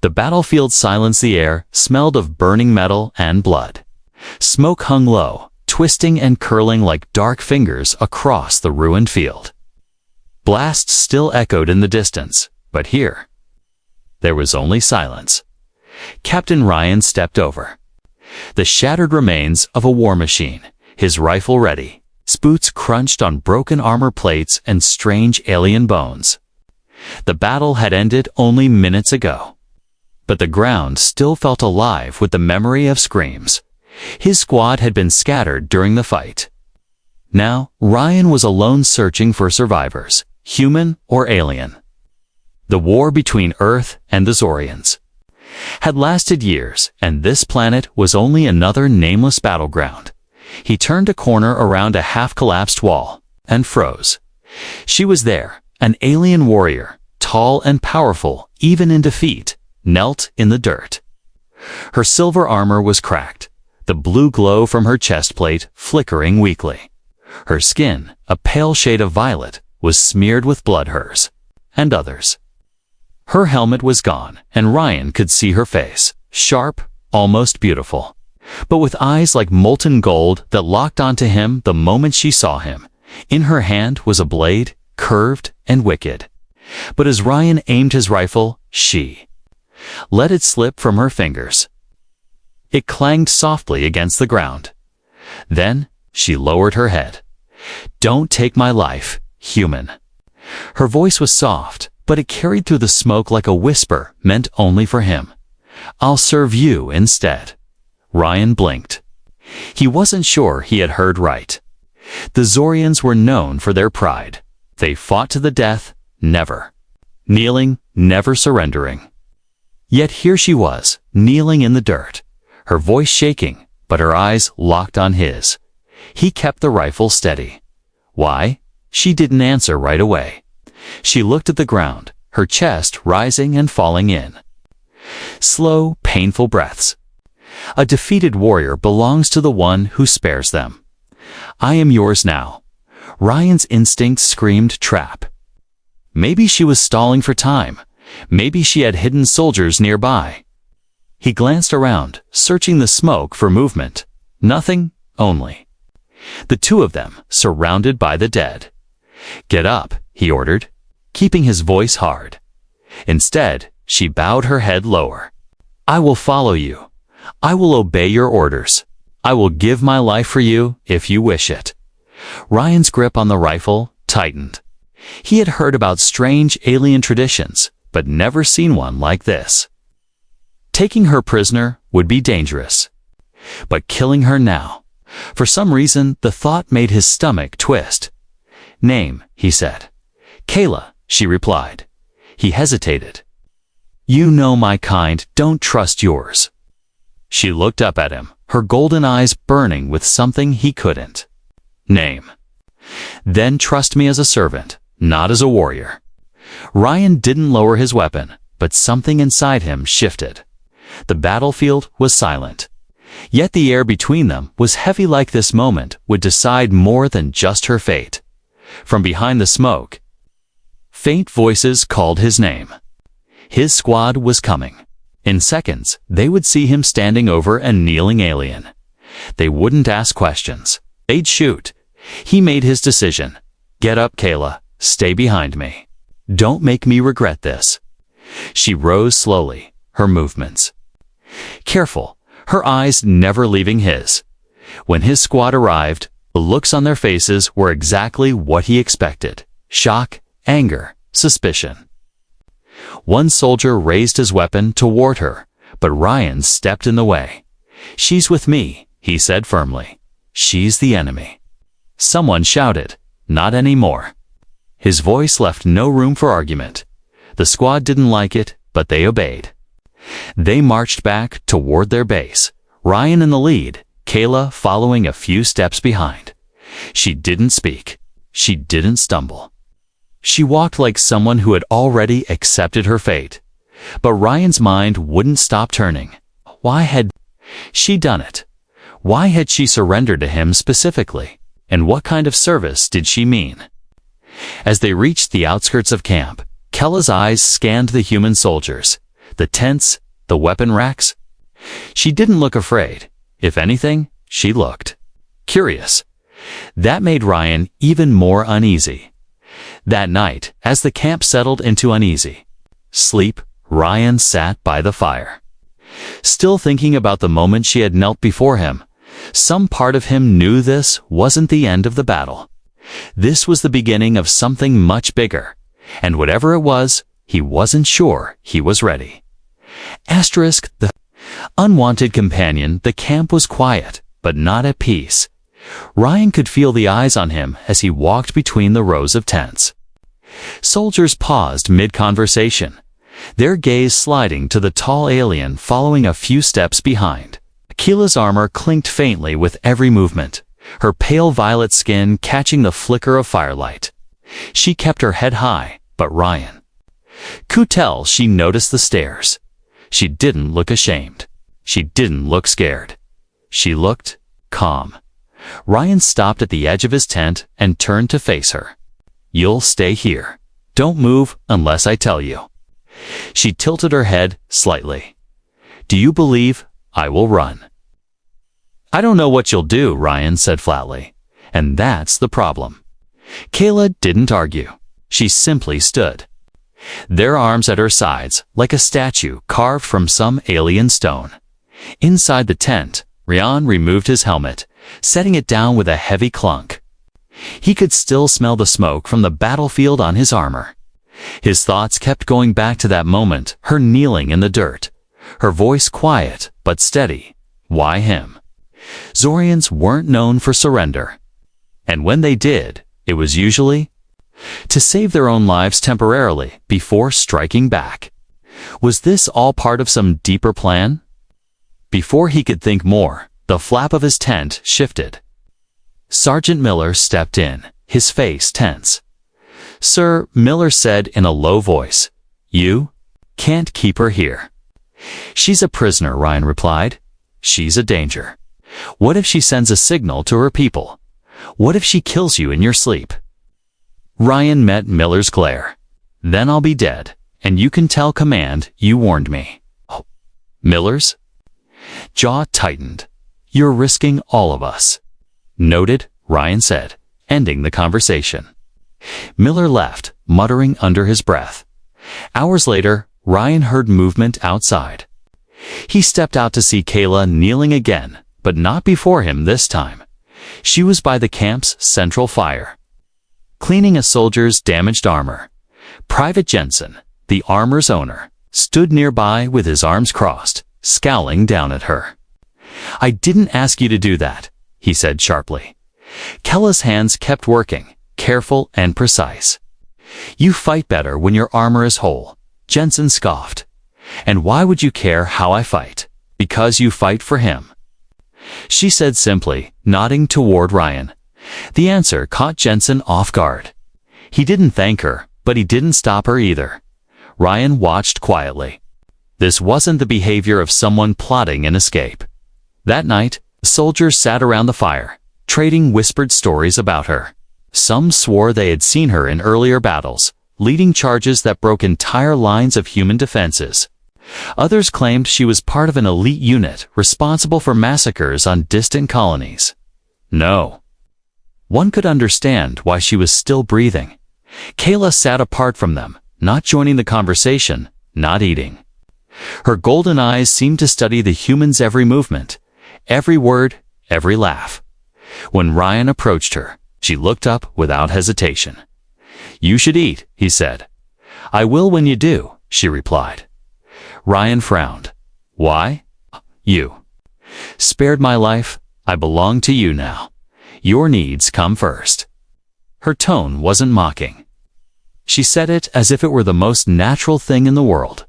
The battlefield silenced the air, smelled of burning metal and blood. Smoke hung low, twisting and curling like dark fingers across the ruined field. Blasts still echoed in the distance, but here, there was only silence. Captain Ryan stepped over. The shattered remains of a war machine, his rifle ready, boots crunched on broken armor plates and strange alien bones. The battle had ended only minutes ago, but the ground still felt alive with the memory of screams. His squad had been scattered during the fight. Now, Ryan was alone searching for survivors, human or alien. The war between Earth and the Zorians had lasted years, and this planet was only another nameless battleground. He turned a corner around a half-collapsed wall and froze. She was there, an alien warrior, tall and powerful even in defeat, knelt in the dirt. Her silver armor was cracked, the blue glow from her chest plate flickering weakly. Her skin, a pale shade of violet, was smeared with blood. Hers and others. Her helmet was gone, and Ryan could see her face, sharp, almost beautiful, but with eyes like molten gold that locked onto him the moment she saw him. In her hand was a blade, curved and wicked. But as Ryan aimed his rifle, she let it slip from her fingers. It clanged softly against the ground. Then she lowered her head. "Don't take my life, human." Her voice was soft, but it carried through the smoke like a whisper meant only for him. "I'll serve you instead." Ryan blinked. He wasn't sure he had heard right. The Zorians were known for their pride. They fought to the death, never kneeling, never surrendering. Yet here she was, kneeling in the dirt, her voice shaking, but her eyes locked on his. He kept the rifle steady. Why? She didn't answer right away. She looked at the ground, her chest rising and falling in. Slow, painful breaths. A defeated warrior belongs to the one who spares them. "I am yours now." Ryan's instinct screamed trap. Maybe she was stalling for time. Maybe she had hidden soldiers nearby. He glanced around, searching the smoke for movement. Nothing, only the two of them, surrounded by the dead. "Get up," he ordered, keeping his voice hard. Instead, she bowed her head lower. "I will follow you. I will obey your orders. I will give my life for you if you wish it." Ryan's grip on the rifle tightened. He had heard about strange alien traditions, but never seen one like this. Taking her prisoner would be dangerous, but killing her now, for some reason the thought made his stomach twist. "Name," he said. "Kayla," she replied. He hesitated. "You know my kind, don't trust yours." She looked up at him, her golden eyes burning with something he couldn't name. "Then trust me as a servant, not as a warrior." Ryan didn't lower his weapon, but something inside him shifted. The battlefield was silent. Yet the air between them was heavy, like this moment would decide more than just her fate. From behind the smoke, faint voices called his name. His squad was coming. In seconds, they would see him standing over a kneeling alien. They wouldn't ask questions. They'd shoot. He made his decision. "Get up, Kayla. Stay behind me. Don't make me regret this." She rose slowly, her movements careful, her eyes never leaving his. When his squad arrived, the looks on their faces were exactly what he expected: shock, anger, suspicion. One soldier raised his weapon toward her, but Ryan stepped in the way. "She's with me," he said firmly. "She's the enemy." Someone shouted, "Not anymore." His voice left no room for argument. The squad didn't like it, but they obeyed. They marched back toward their base, Ryan in the lead, Kayla following a few steps behind. She didn't speak. She didn't stumble. She walked like someone who had already accepted her fate. But Ryan's mind wouldn't stop turning. Why had she done it? Why had she surrendered to him specifically? And what kind of service did she mean? As they reached the outskirts of camp, Kella's eyes scanned the human soldiers. The tents, the weapon racks. She didn't look afraid. If anything, she looked curious. That made Ryan even more uneasy. That night, as the camp settled into uneasy sleep, Ryan sat by the fire. Still thinking about the moment she had knelt before him, some part of him knew this wasn't the end of the battle. This was the beginning of something much bigger, and whatever it was, he wasn't sure he was ready. The unwanted companion, the camp was quiet, but not at peace. Ryan could feel the eyes on him as he walked between the rows of tents. Soldiers paused mid-conversation, their gaze sliding to the tall alien following a few steps behind. Keela's armor clinked faintly with every movement, her pale violet skin catching the flicker of firelight. She kept her head high, but Ryan could tell she noticed the stares. She didn't look ashamed. She didn't look scared. She looked calm. Ryan stopped at the edge of his tent and turned to face her. "You'll stay here. Don't move unless I tell you." She tilted her head slightly. "Do you believe I will run?" "I don't know what you'll do," Ryan said flatly. And that's the problem. Kayla didn't argue. She simply stood, their arms at her sides like a statue carved from some alien stone. Inside the tent, Ryan removed his helmet, setting it down with a heavy clunk. He could still smell the smoke from the battlefield on his armor. His thoughts kept going back to that moment, her kneeling in the dirt, her voice quiet but steady. Why him? Zorians weren't known for surrender. And when they did, it was usually to save their own lives temporarily before striking back. Was this all part of some deeper plan? Before he could think more, the flap of his tent shifted. Sergeant Miller stepped in, his face tense. "Sir," Miller said in a low voice, "you can't keep her here." "She's a prisoner," Ryan replied. "She's a danger. What if she sends a signal to her people? What if she kills you in your sleep?" Ryan met Miller's glare. "Then I'll be dead, and you can tell command you warned me." Oh. Miller's jaw tightened. "You're risking all of us." "Noted," Ryan said, ending the conversation. Miller left, muttering under his breath. Hours later, Ryan heard movement outside. He stepped out to see Kayla kneeling again, but not before him this time. She was by the camp's central fire, cleaning a soldier's damaged armor. Private Jensen, the armor's owner, stood nearby with his arms crossed, scowling down at her. "I didn't ask you to do that," he said sharply. Kella's hands kept working, careful and precise. "You fight better when your armor is whole," Jensen scoffed. "And why would you care how I fight? Because you fight for him," she said simply, nodding toward Ryan. The answer caught Jensen off guard. He didn't thank her, but he didn't stop her either. Ryan watched quietly. This wasn't the behavior of someone plotting an escape. That night, the soldiers sat around the fire, trading whispered stories about her. Some swore they had seen her in earlier battles, leading charges that broke entire lines of human defenses. Others claimed she was part of an elite unit responsible for massacres on distant colonies. No one could understand why she was still breathing. Kayla sat apart from them, not joining the conversation, not eating. Her golden eyes seemed to study the human's every movement, every word, every laugh. When Ryan approached her, she looked up without hesitation. "You should eat," he said. "I will when you do," she replied. Ryan frowned. "Why?" "You spared my life. I belong to you now. Your needs come first." Her tone wasn't mocking. She said it as if it were the most natural thing in the world.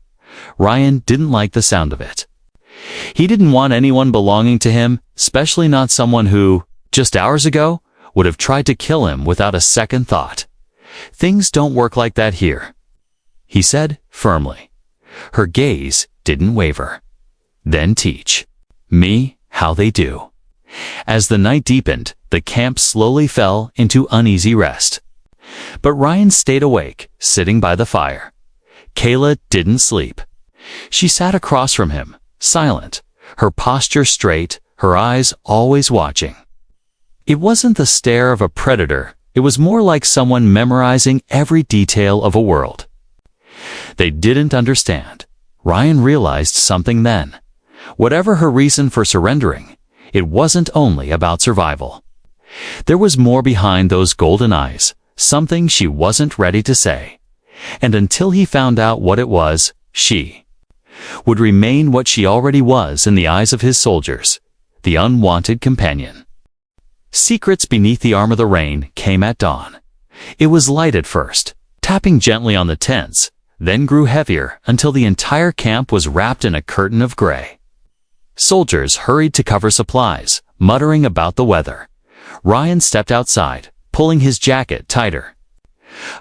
Ryan didn't like the sound of it. He didn't want anyone belonging to him, especially not someone who, just hours ago, would have tried to kill him without a second thought. "Things don't work like that here," he said firmly. Her gaze didn't waver. "Then teach me how they do." As the night deepened, the camp slowly fell into uneasy rest. But Ryan stayed awake, sitting by the fire. Kayla didn't sleep. She sat across from him, silent, her posture straight, her eyes always watching. It wasn't the stare of a predator, it was more like someone memorizing every detail of a world. They didn't understand. Ryan realized something then. Whatever her reason for surrendering, it wasn't only about survival. There was more behind those golden eyes, something she wasn't ready to say. And until he found out what it was, she would remain what she already was in the eyes of his soldiers, the unwanted companion. Secrets beneath the arm of the rain came at dawn. It was light at first, tapping gently on the tents, then grew heavier until the entire camp was wrapped in a curtain of gray. Soldiers hurried to cover supplies, muttering about the weather. Ryan stepped outside, pulling his jacket tighter.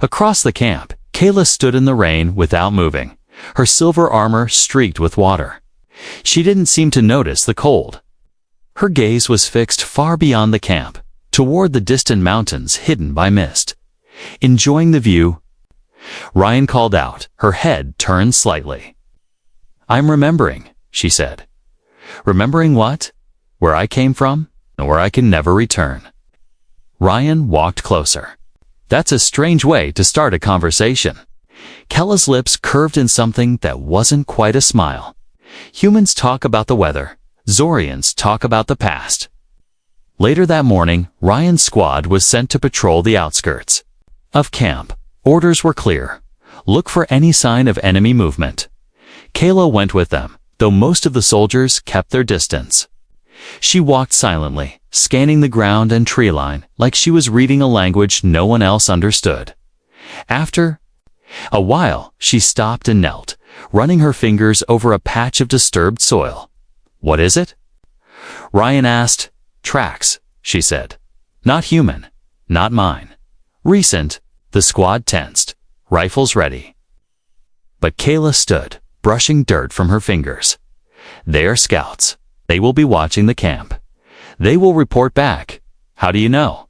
Across the camp, Kayla stood in the rain without moving, her silver armor streaked with water. She didn't seem to notice the cold. Her gaze was fixed far beyond the camp, toward the distant mountains hidden by mist. Enjoying the view, Ryan called out, her head turned slightly. "I'm remembering," she said. "Remembering what? Where I came from, and where I can never return." Ryan walked closer. That's a strange way to start a conversation. Kella's lips curved in something that wasn't quite a smile. Humans talk about the weather. Zorians talk about the past. Later that morning, Ryan's squad was sent to patrol the outskirts of camp. Orders were clear. Look for any sign of enemy movement. Kayla went with them, though most of the soldiers kept their distance. She walked silently, scanning the ground and tree line like she was reading a language no one else understood. After a while, she stopped and knelt, running her fingers over a patch of disturbed soil. "What is it?" Ryan asked. "Tracks," she said. "Not human. Not mine. Recent." The squad tensed, rifles ready. But Kayla stood, brushing dirt from her fingers. "They are scouts. They will be watching the camp. They will report back. How do you know?"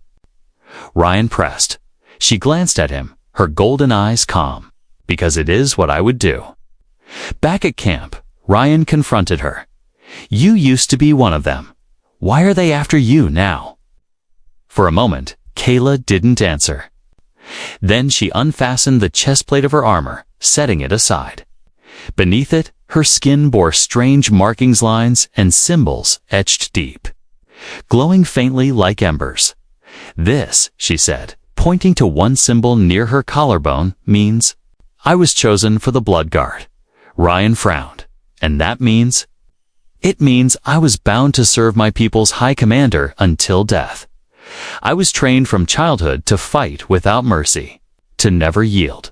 Ryan pressed. She glanced at him, her golden eyes calm. "Because it is what I would do." Back at camp, Ryan confronted her. "You used to be one of them. Why are they after you now?" For a moment, Kayla didn't answer. Then she unfastened the chestplate of her armor, setting it aside. Beneath it, her skin bore strange markings, lines, and symbols etched deep, glowing faintly like embers. "This," she said, pointing to one symbol near her collarbone, "means I was chosen for the Blood Guard." Ryan frowned. "And that means?" "It means I was bound to serve my people's high commander until death. I was trained from childhood to fight without mercy, to never yield.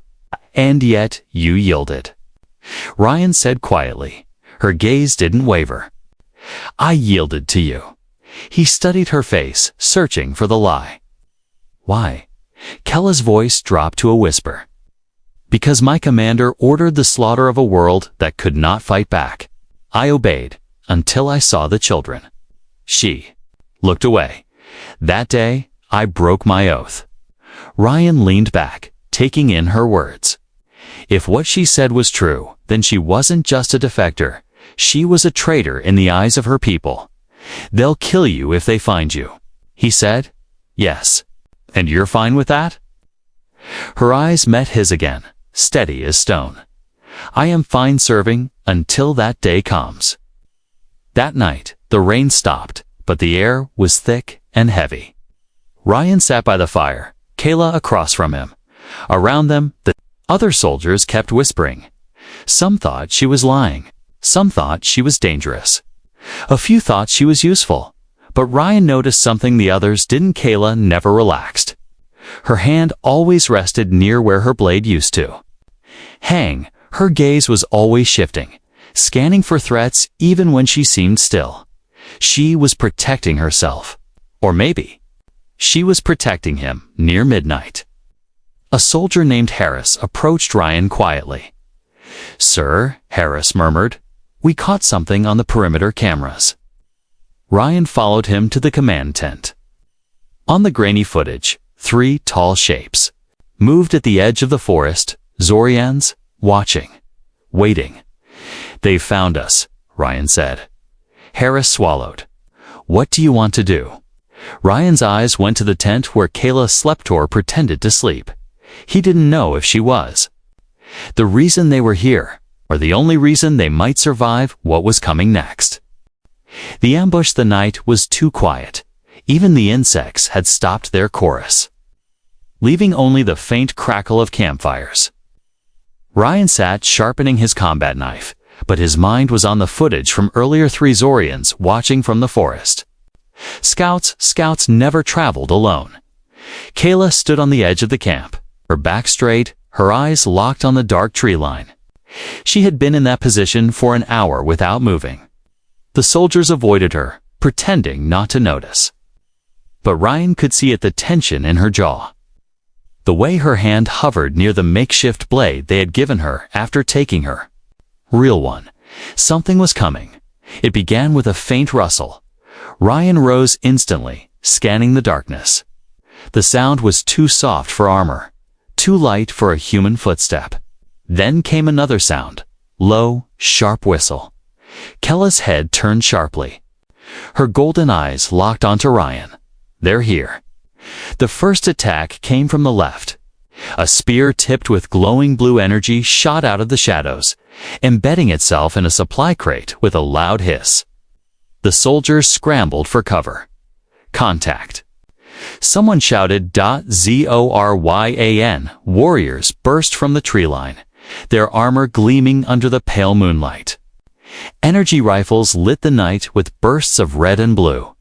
And yet you yielded." Ryan said quietly. Her gaze didn't waver. "I yielded to you." He studied her face, searching for the lie. "Why?" Kella's voice dropped to a whisper. "Because my commander ordered the slaughter of a world that could not fight back. I obeyed, until I saw the children." She looked away. "That day, I broke my oath." Ryan leaned back, taking in her words. If what she said was true, then she wasn't just a defector. She was a traitor in the eyes of her people. "They'll kill you if they find you," he said. "Yes. And you're fine with that?" Her eyes met his again, steady as stone. "I am fine serving until that day comes." That night, the rain stopped, but the air was thick and heavy. Ryan sat by the fire, Kayla across from him. Around them, the other soldiers kept whispering. Some thought she was lying. Some thought she was dangerous. A few thought she was useful. But Ryan noticed something the others didn't. Kayla never relaxed. Her hand always rested near where her blade used to hang. Her gaze was always shifting, scanning for threats even when she seemed still. She was protecting herself. Or maybe she was protecting him. Near midnight, a soldier named Harris approached Ryan quietly. "Sir," Harris murmured, "we caught something on the perimeter cameras." Ryan followed him to the command tent. On the grainy footage, 3 tall shapes moved at the edge of the forest, Zorians, watching, waiting. "They've found us," Ryan said. Harris swallowed. "What do you want to do?" Ryan's eyes went to the tent where Kayla slept or pretended to sleep. He didn't know if she was. The reason they were here, or the only reason they might survive what was coming next. The ambush the night was too quiet. Even the insects had stopped their chorus, leaving only the faint crackle of campfires. Ryan sat sharpening his combat knife, but his mind was on the footage from earlier 3 Zorians watching from the forest. Scouts never traveled alone. Kayla stood on the edge of the camp, her back straight, her eyes locked on the dark tree line. She had been in that position for an hour without moving. The soldiers avoided her, pretending not to notice. But Ryan could see the tension in her jaw. The way her hand hovered near the makeshift blade they had given her after taking her. Real one. Something was coming. It began with a faint rustle. Ryan rose instantly, scanning the darkness. The sound was too soft for armor, too light for a human footstep. Then came another sound, low, sharp whistle. Kella's head turned sharply. Her golden eyes locked onto Ryan. They're here. The first attack came from the left. A spear tipped with glowing blue energy shot out of the shadows, embedding itself in a supply crate with a loud hiss. The soldiers scrambled for cover. Contact. Someone shouted "Zoryan!" Warriors burst from the tree line, their armor gleaming under the pale moonlight. Energy rifles lit the night with bursts of red and blue.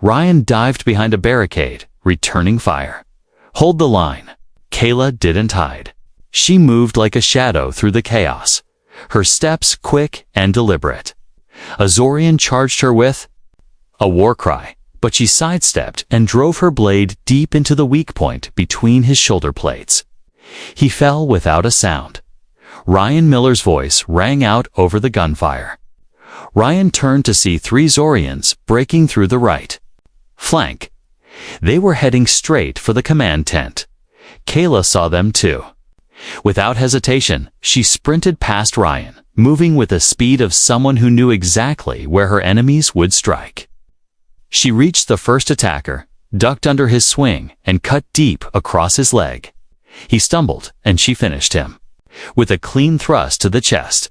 Ryan dived behind a barricade, returning fire. Hold the line. Kayla didn't hide. She moved like a shadow through the chaos, her steps quick and deliberate. A Zorian charged her with a war cry, but she sidestepped and drove her blade deep into the weak point between his shoulder plates. He fell without a sound. Ryan Miller's voice rang out over the gunfire. Ryan turned to see 3 Zorians breaking through the right flank. They were heading straight for the command tent. Kayla saw them too. Without hesitation, she sprinted past Ryan, moving with the speed of someone who knew exactly where her enemies would strike. She reached the first attacker, ducked under his swing, and cut deep across his leg. He stumbled, and she finished him, with a clean thrust to the chest.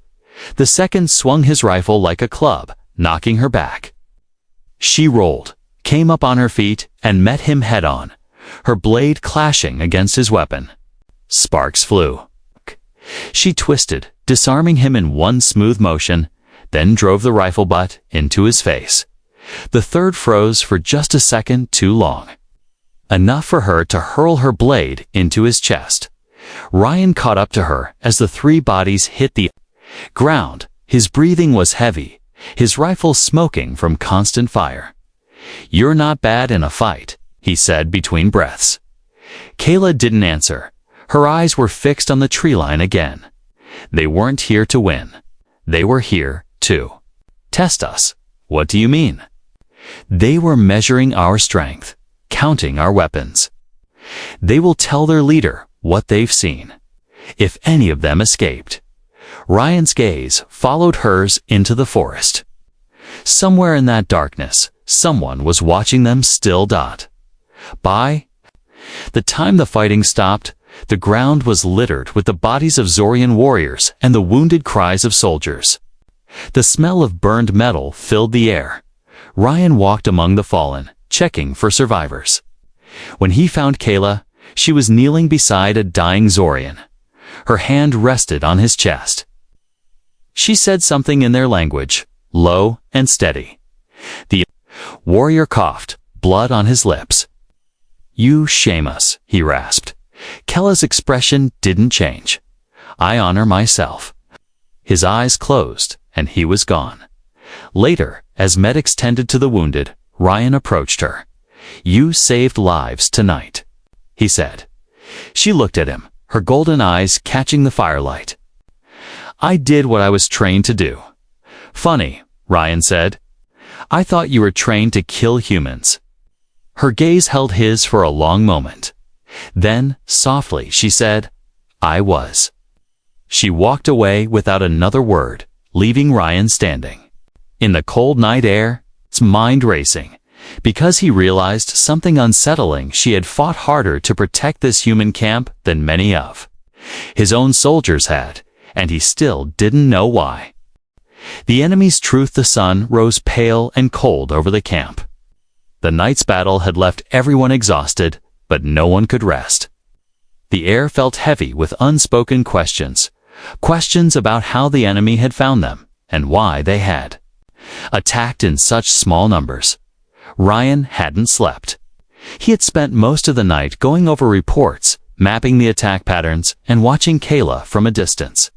The second swung his rifle like a club, knocking her back. She rolled, came up on her feet, and met him head-on, her blade clashing against his weapon. Sparks flew. She twisted, disarming him in one smooth motion, then drove the rifle butt into his face. The third froze for just a second too long, enough for her to hurl her blade into his chest. Ryan caught up to her as the 3 bodies hit the ground. His breathing was heavy, his rifle smoking from constant fire. "You're not bad in a fight," he said between breaths. Kayla didn't answer. Her eyes were fixed on the tree line again. They weren't here to win. They were here to test us. What do you mean? They were measuring our strength, counting our weapons. They will tell their leader what they've seen, if any of them escaped. Ryan's gaze followed hers into the forest. Somewhere in that darkness, someone was watching them still. By the time the fighting stopped, the ground was littered with the bodies of Zorian warriors and the wounded cries of soldiers. The smell of burned metal filled the air. Ryan walked among the fallen, checking for survivors. When he found Kayla, she was kneeling beside a dying Zorian. Her hand rested on his chest. She said something in their language, low and steady. The warrior coughed, blood on his lips. "You shame us," he rasped. Kella's expression didn't change. "I honor myself." His eyes closed, and he was gone. Later, as medics tended to the wounded, Ryan approached her. "You saved lives tonight," he said. She looked at him, her golden eyes catching the firelight. "I did what I was trained to do." "Funny," Ryan said. "I thought you were trained to kill humans." Her gaze held his for a long moment. Then, softly, she said, "I was." She walked away without another word, leaving Ryan standing. In the cold night air, his mind racing, because he realized something unsettling. She had fought harder to protect this human camp than many of his own soldiers had, and he still didn't know why. The enemy's truth. The sun rose pale and cold over the camp. The night's battle had left everyone exhausted, but no one could rest. The air felt heavy with unspoken questions. Questions about how the enemy had found them, and why they had attacked in such small numbers. Ryan hadn't slept. He had spent most of the night going over reports, mapping the attack patterns, and watching Kayla from a distance.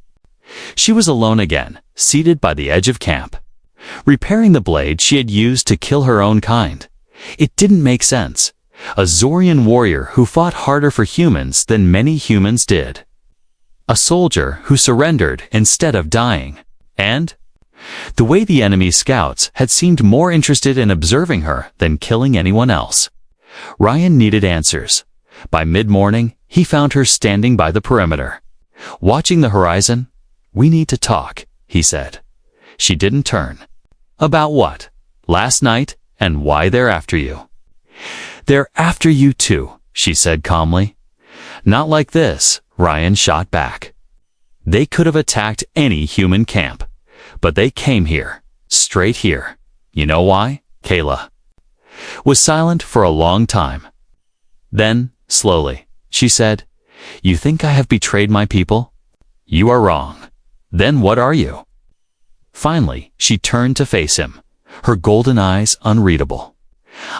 She was alone again, seated by the edge of camp, repairing the blade she had used to kill her own kind. It didn't make sense. A Zorian warrior who fought harder for humans than many humans did. A soldier who surrendered instead of dying. And the way the enemy's scouts had seemed more interested in observing her than killing anyone else. Ryan needed answers. By mid-morning, he found her standing by the perimeter, watching the horizon. "We need to talk," he said. She didn't turn. "About what? Last night, and why they're after you." "They're after you too," she said calmly. "Not like this," Ryan shot back. "They could have attacked any human camp, but they came here, straight here. You know why?" Kayla was silent for a long time. Then, slowly, she said, "You think I have betrayed my people? You are wrong. Then what are you?" Finally, she turned to face him, her golden eyes unreadable.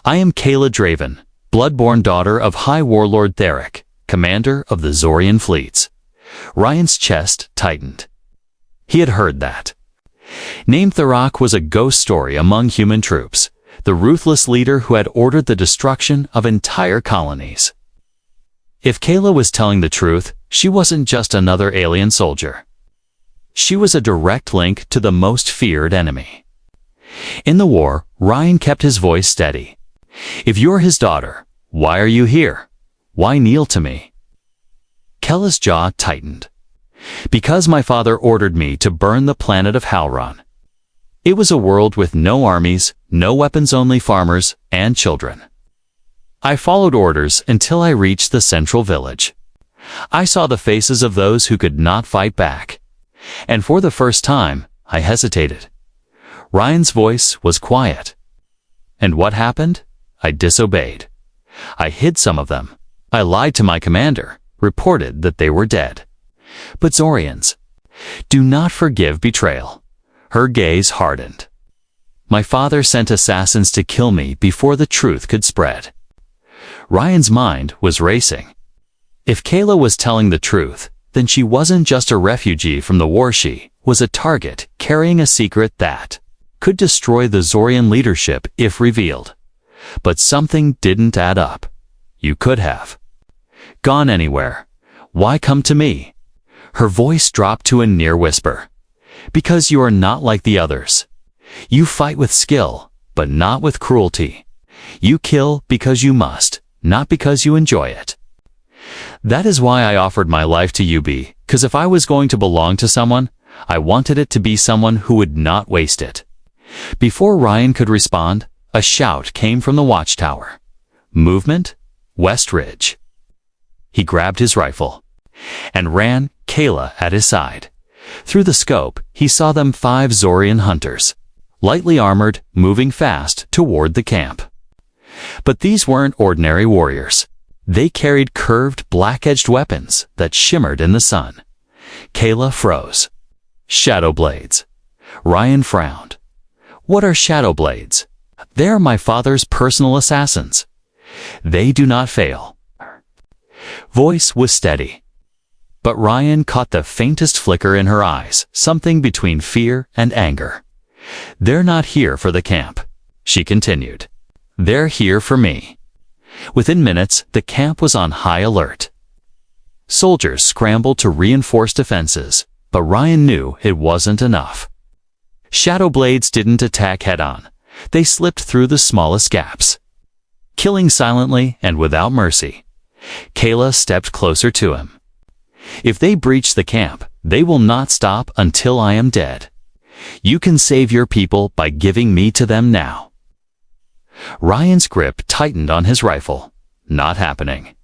"I am Kayla Draven, blood-born daughter of High Warlord Theric, commander of the Zorian fleets." Ryan's chest tightened. He had heard that name. Theric was a ghost story among human troops, the ruthless leader who had ordered the destruction of entire colonies. If Kayla was telling the truth, she wasn't just another alien soldier. She was a direct link to the most feared enemy. In the war, Ryan kept his voice steady. "If you're his daughter, why are you here? Why kneel to me?" Kayla's jaw tightened. "Because my father ordered me to burn the planet of Halron." It was a world with no armies, no weapons, only farmers and children. "I followed orders until I reached the central village. I saw the faces of those who could not fight back. And for the first time, I hesitated." Ryan's voice was quiet. "And what happened? I disobeyed. I hid some of them. I lied to my commander, reported that they were dead. But Zorians do not forgive betrayal." Her gaze hardened. "My father sent assassins to kill me before the truth could spread." Ryan's mind was racing. If Kayla was telling the truth, then she wasn't just a refugee from the war. She was a target carrying a secret that could destroy the Zorian leadership if revealed. But something didn't add up. "You could have gone anywhere. Why come to me?" Her voice dropped to a near whisper. "Because you are not like the others. You fight with skill, but not with cruelty. You kill because you must, not because you enjoy it. That is why I offered my life to you, because if I was going to belong to someone, I wanted it to be someone who would not waste it." Before Ryan could respond, a shout came from the watchtower. "Movement? West Ridge." He grabbed his rifle and ran, Kayla at his side. Through the scope, he saw them 5 Zorian hunters, lightly armored, moving fast toward the camp. But these weren't ordinary warriors. They carried curved, black-edged weapons that shimmered in the sun. Kayla froze. "Shadow blades." Ryan frowned. "What are shadow blades?" "They're my father's personal assassins. They do not fail." Voice was steady. But Ryan caught the faintest flicker in her eyes, something between fear and anger. "They're not here for the camp," she continued. "They're here for me." Within minutes, the camp was on high alert. Soldiers scrambled to reinforce defenses, but Ryan knew it wasn't enough. Shadow blades didn't attack head-on. They slipped through the smallest gaps, killing silently and without mercy. Kayla stepped closer to him. "If they breach the camp, they will not stop until I am dead. You can save your people by giving me to them now. Ryan's grip tightened on his rifle. Not happening.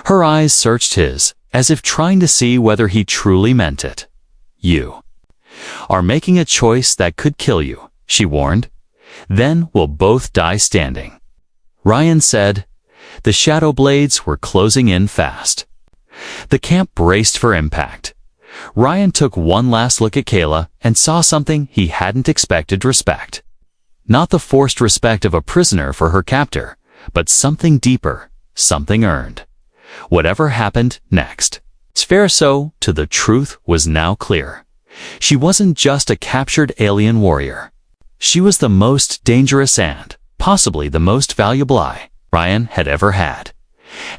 Her eyes searched his, as if trying to see whether he truly meant it. You are making a choice that could kill you, she warned. Then we'll both die standing. Ryan said. The shadow blades were closing in fast. The camp braced for impact. Ryan took one last look at Kayla and saw something he hadn't expected: respect. Not the forced respect of a prisoner for her captor, but something deeper, something earned. Whatever happened next, Sverso, to the truth was now clear. She wasn't just a captured alien warrior. She was the most dangerous and, possibly the most valuable ally Ryan had ever had.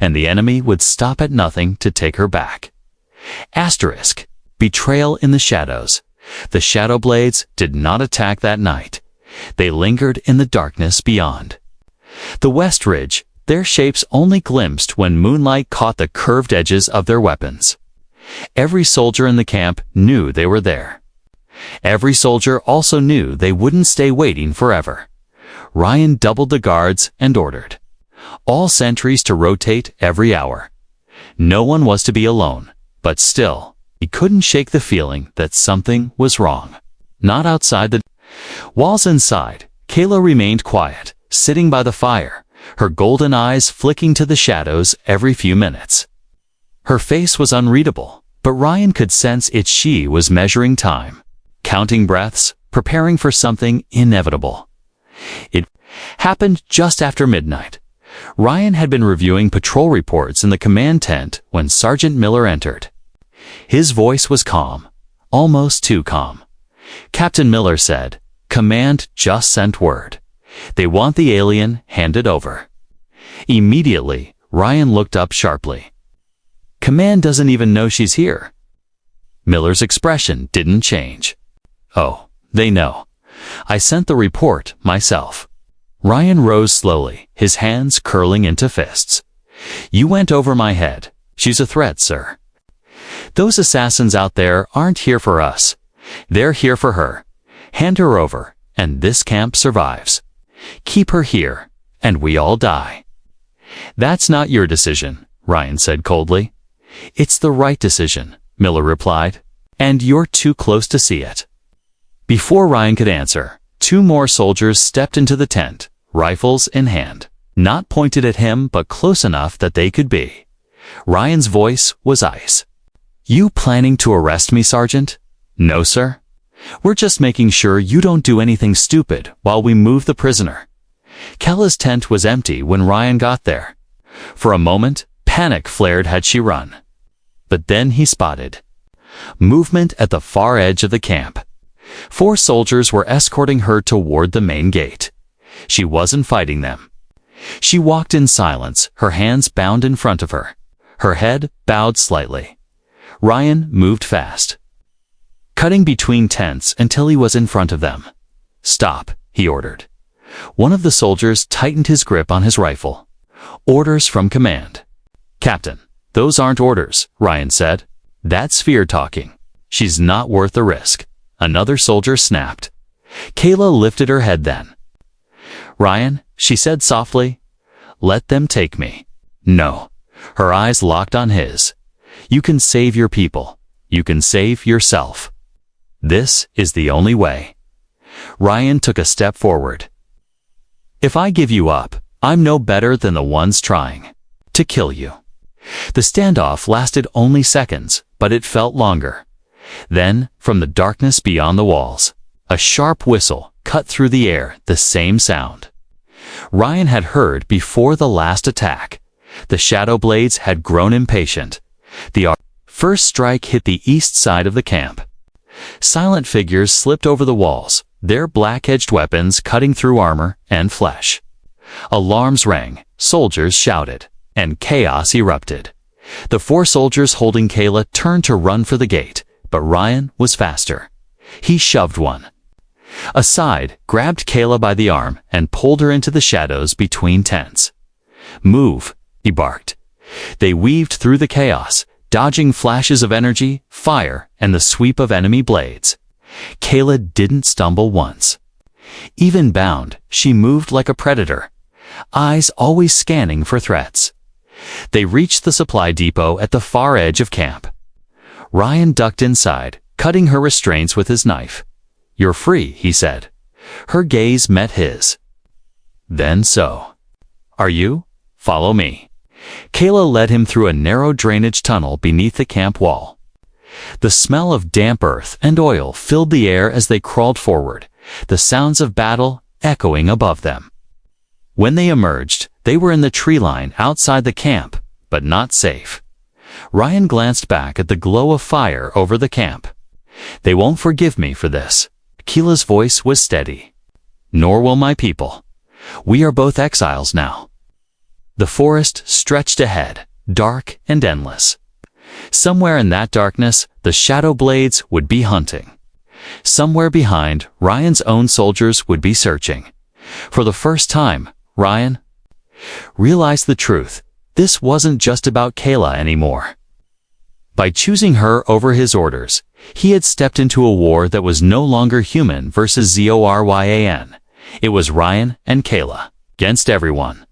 And the enemy would stop at nothing to take her back. Asterisk. Betrayal in the shadows. The shadow blades did not attack that night. They lingered in the darkness beyond. The West Ridge, their shapes only glimpsed when moonlight caught the curved edges of their weapons. Every soldier in the camp knew they were there. Every soldier also knew they wouldn't stay waiting forever. Ryan doubled the guards and ordered all sentries to rotate every hour. No one was to be alone, but still, he couldn't shake the feeling that something was wrong. Not outside the walls. Inside, Kayla remained quiet, sitting by the fire, her golden eyes flicking to the shadows every few minutes. Her face was unreadable, but Ryan could sense it. She was measuring time, counting breaths, preparing for something inevitable. It happened just after midnight. Ryan had been reviewing patrol reports in the command tent when Sergeant Miller entered. His voice was calm, almost too calm. Captain Miller said, "Command just sent word. They want the alien handed over." Immediately, Ryan looked up sharply. "Command doesn't even know she's here." Miller's expression didn't change. "Oh, they know. I sent the report myself." Ryan rose slowly, his hands curling into fists. "You went over my head. She's a threat, sir. Those assassins out there aren't here for us. They're here for her. Hand her over, and this camp survives. Keep her here, and we all die." "That's not your decision," Ryan said coldly. "It's the right decision," Miller replied, "and you're too close to see it." Before Ryan could answer, two more soldiers stepped into the tent, rifles in hand, not pointed at him but close enough that they could be. Ryan's voice was ice. "You planning to arrest me, Sergeant?" "No, sir. We're just making sure you don't do anything stupid while we move the prisoner." Kayla's tent was empty when Ryan got there. For a moment, panic flared had she run. But then he spotted movement at the far edge of the camp. 4 soldiers were escorting her toward the main gate. She wasn't fighting them. She walked in silence, her hands bound in front of her, her head bowed slightly. Ryan moved fast, cutting between tents until he was in front of them. "Stop," he ordered. One of the soldiers tightened his grip on his rifle. "Orders from command." "Captain, those aren't orders," Ryan said. "That's fear talking. She's not worth the risk." Another soldier snapped. Kayla lifted her head then. "Ryan," she said softly, "let them take me." "No." Her eyes locked on his. "You can save your people. You can save yourself. This is the only way." Ryan took a step forward. "If I give you up, I'm no better than the ones trying to kill you." The standoff lasted only seconds, but it felt longer. Then, from the darkness beyond the walls, a sharp whistle cut through the air, the same sound Ryan had heard before the last attack. The shadow blades had grown impatient. The first strike hit the east side of the camp. Silent figures slipped over the walls, their black-edged weapons cutting through armor and flesh. Alarms rang, soldiers shouted, and chaos erupted. The 4 soldiers holding Kayla turned to run for the gate, but Ryan was faster. He shoved one aside, grabbed Kayla by the arm, and pulled her into the shadows between tents. "Move," he barked. They weaved through the chaos, dodging flashes of energy, fire, and the sweep of enemy blades. Kayla didn't stumble once. Even bound, she moved like a predator, eyes always scanning for threats. They reached the supply depot at the far edge of camp. Ryan ducked inside, cutting her restraints with his knife. "You're free," he said. Her gaze met his. "Then so. Are you? Follow me." Kayla led him through a narrow drainage tunnel beneath the camp wall. The smell of damp earth and oil filled the air as they crawled forward, the sounds of battle echoing above them. When they emerged, they were in the tree line outside the camp, but not safe. Ryan glanced back at the glow of fire over the camp. "They won't forgive me for this." Kayla's voice was steady. "Nor will my people. We are both exiles now." The forest stretched ahead, dark and endless. Somewhere in that darkness, the shadow blades would be hunting. Somewhere behind, Ryan's own soldiers would be searching. For the first time, Ryan realized the truth. This wasn't just about Kayla anymore. By choosing her over his orders, he had stepped into a war that was no longer human versus Zoryan. It was Ryan and Kayla, against everyone.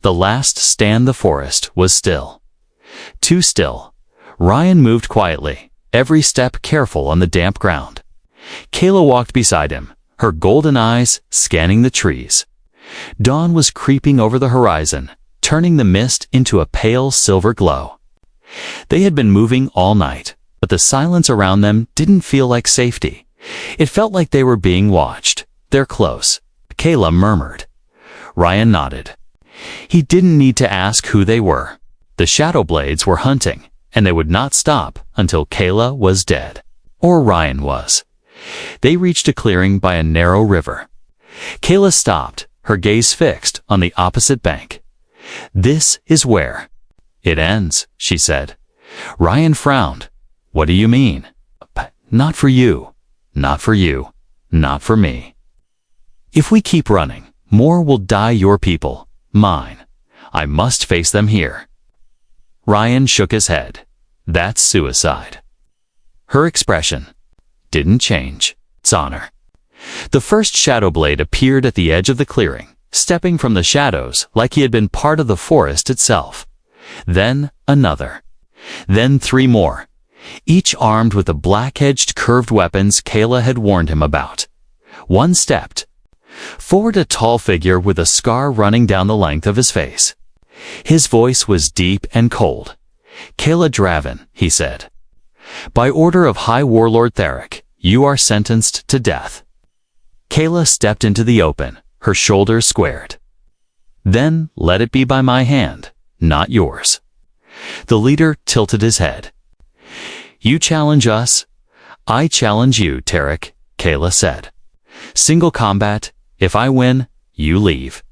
The last stand the forest was still. Too still. Ryan moved quietly, every step careful on the damp ground. Kayla walked beside him, her golden eyes scanning the trees. Dawn was creeping over the horizon, turning the mist into a pale silver glow. They had been moving all night, but the silence around them didn't feel like safety. It felt like they were being watched. "They're close," Kayla murmured. Ryan nodded. He didn't need to ask who they were. The shadow blades were hunting, and they would not stop until Kayla was dead. Or Ryan was. They reached a clearing by a narrow river. Kayla stopped, her gaze fixed on the opposite bank. "This is where it ends," she said. Ryan frowned. "What do you mean?" "Not for you. Not for you. Not for me. If we keep running, more will die, your people, mine. I must face them here." Ryan shook his head. "That's suicide." Her expression didn't change. "It's honor." The first shadow blade appeared at the edge of the clearing, stepping from the shadows like he had been part of the forest itself. Then another. Then 3 more, each armed with the black-edged curved weapons Kayla had warned him about. One stepped forward, a tall figure with a scar running down the length of his face. His voice was deep and cold. "Kayla Draven," he said. "By order of High Warlord Theric, you are sentenced to death." Kayla stepped into the open, her shoulders squared. "Then let it be by my hand, not yours." The leader tilted his head. "You challenge us, I challenge you, Theric," Kayla said. "Single combat. If I win, you leave.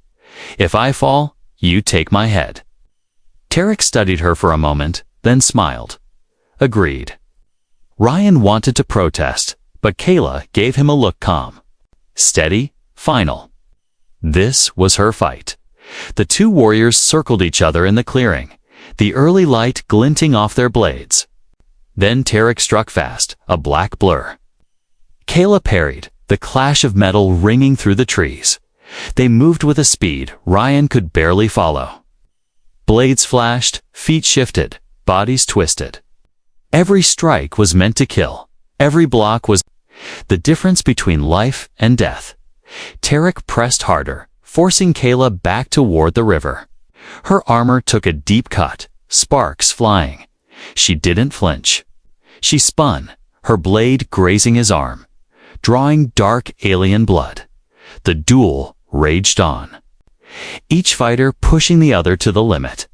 If I fall, you take my head." Theric studied her for a moment, then smiled. "Agreed." Ryan wanted to protest, but Kayla gave him a look calm. Steady, final. This was her fight. The 2 warriors circled each other in the clearing, the early light glinting off their blades. Then Theric struck fast, a black blur. Kayla parried, the clash of metal ringing through the trees. They moved with a speed Ryan could barely follow. Blades flashed, feet shifted, bodies twisted. Every strike was meant to kill. Every block was the difference between life and death. Theric pressed harder, forcing Kayla back toward the river. Her armor took a deep cut, sparks flying. She didn't flinch. She spun, her blade grazing his arm, drawing dark alien blood. The duel raged on, each fighter pushing the other to the limit.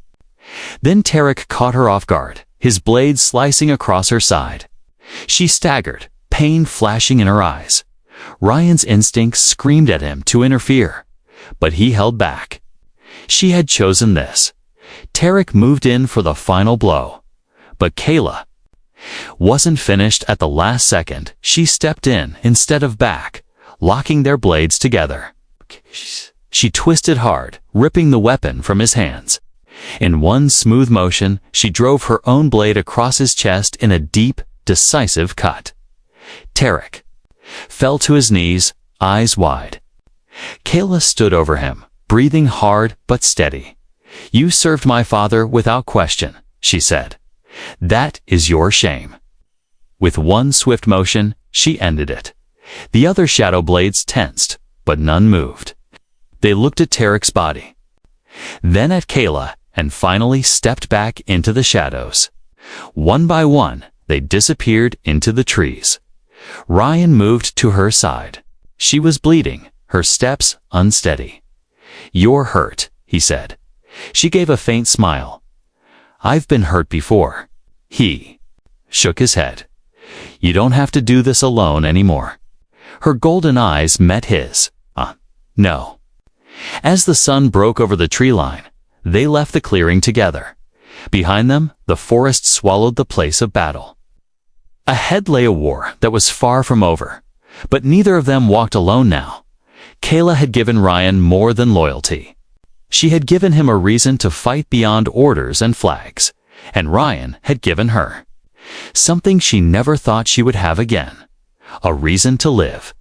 Then Theric caught her off guard, his blade slicing across her side. She staggered, pain flashing in her eyes. Ryan's instincts screamed at him to interfere, but he held back. She had chosen this. Theric moved in for the final blow. But Kayla wasn't finished at the last second. She stepped in instead of back, locking their blades together. She twisted hard, ripping the weapon from his hands. In one smooth motion, she drove her own blade across his chest in a deep, decisive cut. Tarek fell to his knees, eyes wide. Kayla stood over him, breathing hard but steady. "You served my father without question," she said. "That is your shame." With one swift motion, she ended it. The other shadow blades tensed, but none moved. They looked at Tarek's body, then at Kayla, and finally stepped back into the shadows. One by one, they disappeared into the trees. Ryan moved to her side. She was bleeding, her steps unsteady. "You're hurt," he said. She gave a faint smile. "I've been hurt before." He shook his head. "You don't have to do this alone anymore." Her golden eyes met his. No. As the sun broke over the tree line, they left the clearing together. Behind them, the forest swallowed the place of battle. Ahead lay a war that was far from over, but neither of them walked alone now. Kayla had given Ryan more than loyalty. She had given him a reason to fight beyond orders and flags, and Ryan had given her something she never thought she would have again: a reason to live.